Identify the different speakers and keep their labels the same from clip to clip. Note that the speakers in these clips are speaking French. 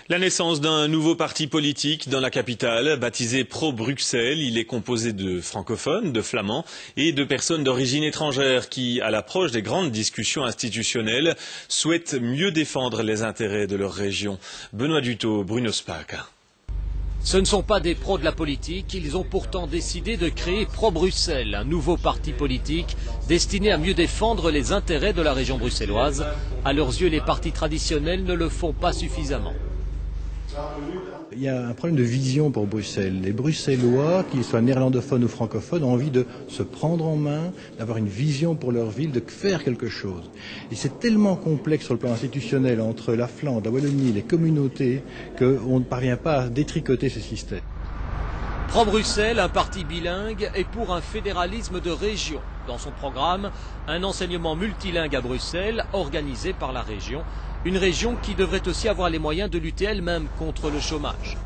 Speaker 1: La naissance d'un nouveau parti politique dans la capitale, baptisé Pro-Bruxelles. Il est composé de francophones, de flamands et de personnes d'origine étrangère qui, à l'approche des grandes discussions institutionnelles, souhaitent mieux défendre les intérêts de leur région. Benoît Dutot, Bruno Spaca.
Speaker 2: Ce ne sont pas des pros de la politique, ils ont pourtant décidé de créer Pro-Bruxelles, un nouveau parti politique destiné à mieux défendre les intérêts de la région bruxelloise. À leurs yeux, les partis traditionnels ne le font pas suffisamment.
Speaker 3: Il y a un problème de vision pour Bruxelles. Les Bruxellois, qu'ils soient néerlandophones ou francophones, ont envie de se prendre en main, d'avoir une vision pour leur ville, de faire quelque chose. Et c'est tellement complexe sur le plan institutionnel entre la Flandre, la Wallonie, les communautés, qu'on ne parvient pas à détricoter ce système.
Speaker 2: Pro-Bruxelles, un parti bilingue, est pour un fédéralisme de région. Dans son programme, un enseignement multilingue à Bruxelles, organisé par la région. Une région qui devrait aussi avoir les moyens de lutter elle-même contre le chômage.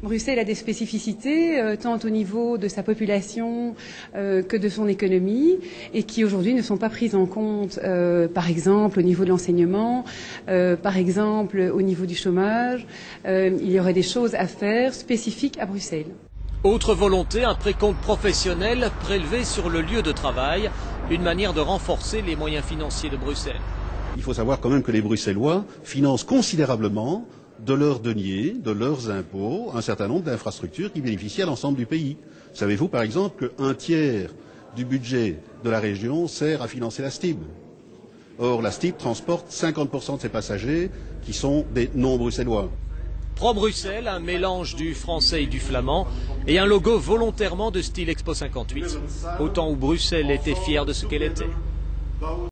Speaker 4: Bruxelles a des spécificités, tant au niveau de sa population que de son économie, et qui aujourd'hui ne sont pas prises en compte, par exemple au niveau de l'enseignement, par exemple au niveau du chômage. Il y aurait des choses à faire spécifiques à Bruxelles.
Speaker 2: Autre volonté, un précompte professionnel prélevé sur le lieu de travail, une manière de renforcer les moyens financiers de Bruxelles.
Speaker 5: Il faut savoir quand même que les Bruxellois financent considérablement de leurs deniers, de leurs impôts, un certain nombre d'infrastructures qui bénéficient à l'ensemble du pays. Savez-vous par exemple qu'un tiers du budget de la région sert à financer la STIB? Or, la STIB transporte 50% de ses passagers qui sont des non-bruxellois.
Speaker 2: Pro-Bruxelles, un mélange du français et du flamand, et un logo volontairement de style Expo 58, au temps où Bruxelles était fière de ce qu'elle était.